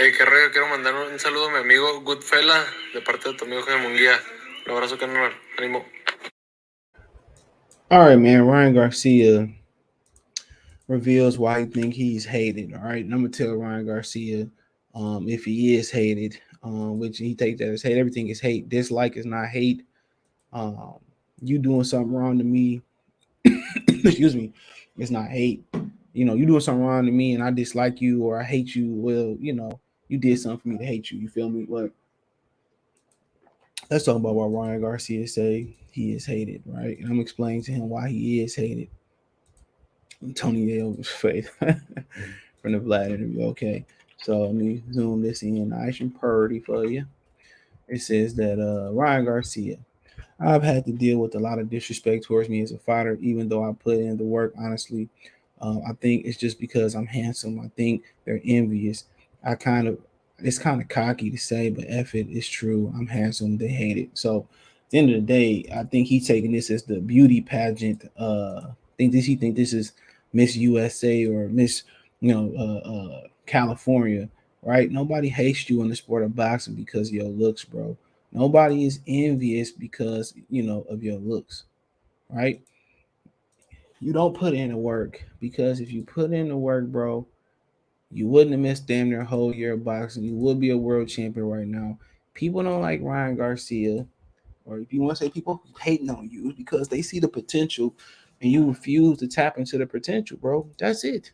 Qué rollo, quiero mandar un saludo a mi amigo Goodfella de parte de tu amigo Jaime Munguía. Un abrazo, carnal. Ánimo. All right, man. Ryan Garcia reveals why he think he's hated. All right, and I'm gonna tell Ryan Garcia, if he is hated, which he take that as hate. Everything is hate. Dislike is not hate. Um, you doing something wrong to me, excuse me, it's not hate. You doing something wrong to me, and I dislike you or I hate you. Well, you did something for me to hate you. You feel me? But let's talk about why Ryan Garcia say he is hated, right? And I'm explaining to him why he is hated. Tony Elvis face from the Vlad interview. Okay, so let me zoom this in nice and pretty for you. It says that Ryan Garcia, I've had to deal with a lot of disrespect towards me as a fighter, even though I put in the work. Honestly, I think it's just because I'm handsome. I think they're envious. I kind of, it's kind of cocky to say, but F it, it's true. I'm handsome. They hate it. So at the end of the day, I think he's taking this as the beauty pageant. He think this is Miss USA or Miss, California, right? Nobody hates you in the sport of boxing because of your looks, bro. Nobody is envious because of your looks, right? You don't put in the work because if you put in the work, bro, you wouldn't have missed damn near a whole year of boxing. You would be a world champion right now. People don't like Ryan Garcia, or if you want to say people hating on you, because they see the potential and you refuse to tap into the potential, bro. That's it.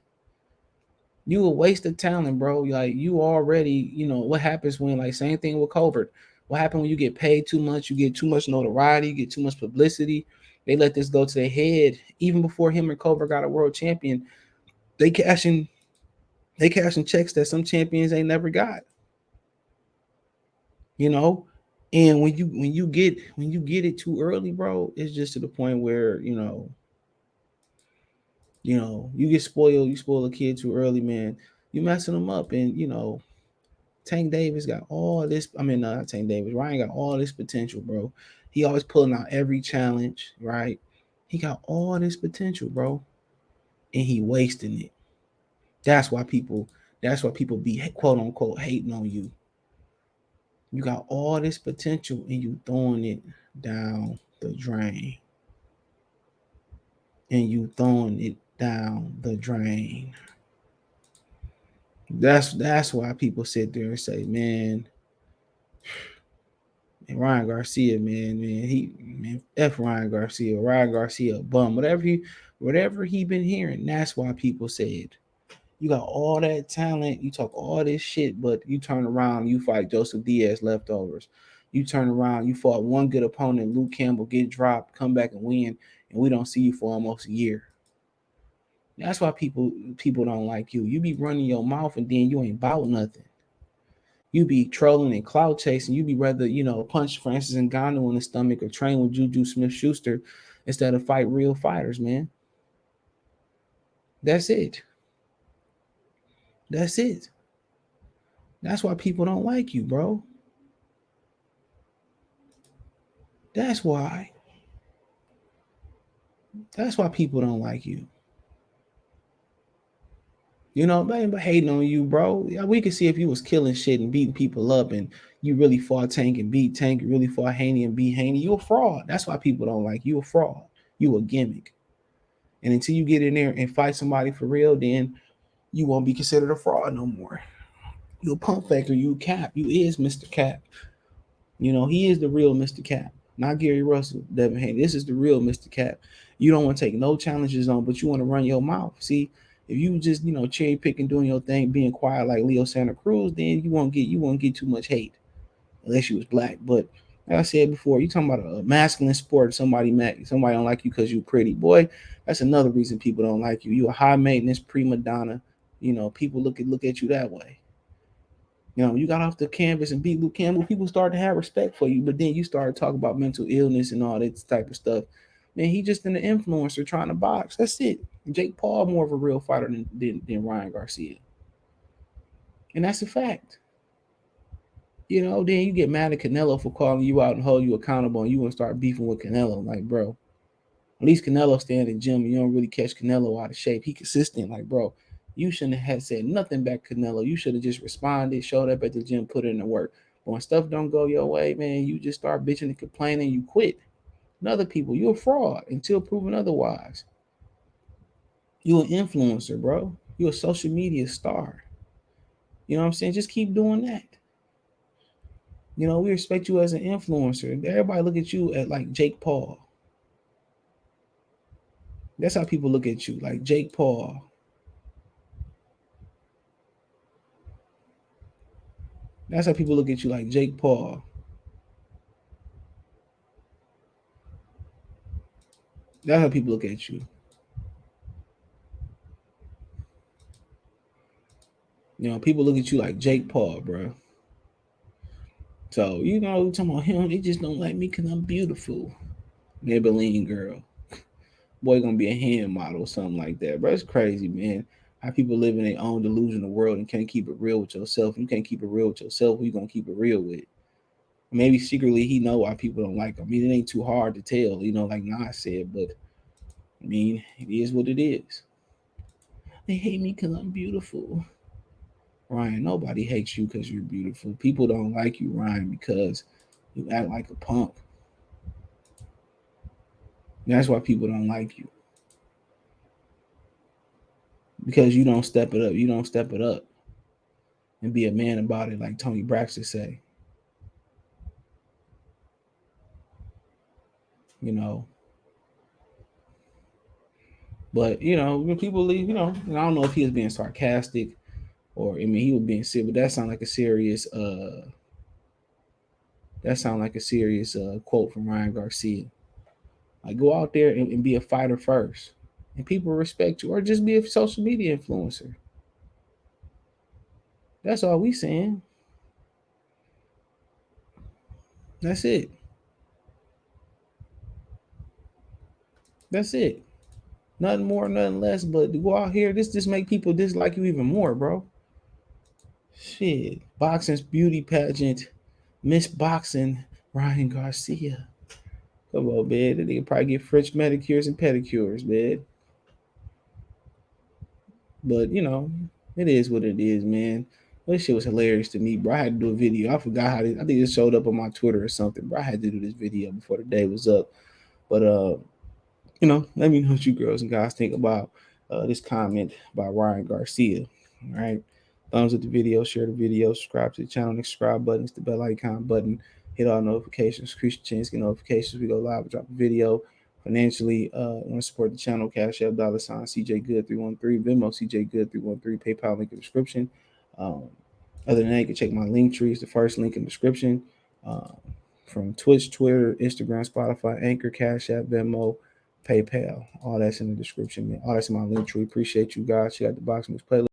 You a waste of talent, bro. Like you already, what happens when like same thing with Covert. What happened when you get paid too much, you get too much notoriety, you get too much publicity. They let this go to their head. Even before him and Covert got a world champion, they cashing they cashing checks that some champions ain't never got. You know? And when you get it too early, bro, it's just to the point where, you get spoiled, you spoil a kid too early, man. You messing them up and Tank Davis got all this. I mean, not Tank Davis. Ryan got all this potential, bro. He always pulling out every challenge, right? He got all this potential, bro, and he wasting it. That's why people. That's why people be quote unquote hating on you. You got all this potential and you throwing it down the drain, and you throwing it down the drain. That's why people sit there and say, man, Ryan Garcia, man, F Ryan Garcia, Ryan Garcia, bum, whatever he been hearing. That's why people said you got all that talent, you talk all this shit, but you turn around, you fight Joseph Diaz leftovers. You turn around, you fought one good opponent, Luke Campbell, get dropped, come back and win, and we don't see you for almost a year. That's why people don't like you. You be running your mouth and then you ain't about nothing. You be trolling and cloud chasing. You be rather, punch Francis Ngannou in the stomach or train with Juju Smith Schuster instead of fight real fighters, man. That's it. That's it. That's why people don't like you, bro. That's why. That's why people don't like you. Man, but hating on you, bro. Yeah, we could see if you was killing shit and beating people up and you really fought Tank and beat Tank, you really fought Haney and beat Haney, you a fraud. That's why people don't like you. You a fraud. You a gimmick. And until you get in there and fight somebody for real, then you won't be considered a fraud no more. You a pump faker. You Cap. You is Mr. Cap. He is the real Mr. Cap. Not Gary Russell, Devin Haney. This is the real Mr. Cap. You don't want to take no challenges on, but you want to run your mouth. See, if you just cherry picking, doing your thing, being quiet like Leo Santa Cruz, then you won't get too much hate unless you was black. But like I said before, you talking about a masculine sport. Somebody don't like you because you pretty, boy. That's another reason people don't like you. You a high maintenance prima donna. People look at you that way. You got off the canvas and beat Luke Campbell, people started to have respect for you. But then you started talking about mental illness and all that type of stuff. Man, he just an influencer trying to box. That's it. Jake Paul more of a real fighter than Ryan Garcia. And that's a fact. Then you get mad at Canelo for calling you out and hold you accountable and you want to start beefing with Canelo. Like, bro, at least Canelo stay in the gym and you don't really catch Canelo out of shape. He consistent. Like, bro, You shouldn't have said nothing back, Canelo. You should have just responded, showed up at the gym, put in the work. But when stuff don't go your way, man, you just start bitching and complaining. You quit. And other people, you're a fraud until proven otherwise. You're an influencer, bro. You're a social media star. You know what I'm saying? Just keep doing that. We respect you as an influencer. Everybody look at you at like Jake Paul. That's how people look at you, like Jake Paul. That's how people look at you, like Jake Paul. That's how people look at you. People look at you like Jake Paul, bro. So, talking about him, they just don't like me because I'm beautiful. Maybelline girl. Boy, gonna be a hand model or something like that, bro. It's crazy, man. How people live in their own delusional world and can't keep it real with yourself. You can't keep it real with yourself. Who you gonna keep it real with? Maybe secretly he know why people don't like him. I mean, it ain't too hard to tell, like Nas said, but I mean, it is what it is. They hate me because I'm beautiful. Ryan, nobody hates you because you're beautiful. People don't like you, Ryan, because you act like a punk. That's why people don't like you. Because you don't step it up. You don't step it up and be a man about it, like Tony Braxton say. You know. But when people leave, I don't know if he was being sarcastic or I mean he was being serious, but that sound like a serious quote from Ryan Garcia. Like go out there and be a fighter first. And people respect you, or just be a social media influencer. That's all we saying. That's it. That's it. Nothing more, nothing less. But to go out here, this just make people dislike you even more, bro. Shit. Boxing's beauty pageant. Miss Boxing, Ryan Garcia. Come on, man. They could probably get French manicures and pedicures, man. But it is what it is, man. This shit was hilarious to me, bro. I had to do a video. I forgot how I think it showed up on my Twitter or something, bro. I had to do this video before the day was up. But let me know what you girls and guys think about this comment by Ryan Garcia. All right. Thumbs up the video, share the video, subscribe to the channel, the subscribe button, it's the bell icon button, hit all notifications, increase your chance to get notifications. We go live, drop a video. Financially, want to support the channel, Cash App, $ CJ Good 313, Venmo CJ Good 313, PayPal link in the description. Other than that, you can check my link tree. It's the first link in the description. From Twitch, Twitter, Instagram, Spotify, Anchor, Cash App, Venmo, PayPal. All that's in the description, man. All that's in my link tree. Appreciate you guys. Check out the Box News playlist.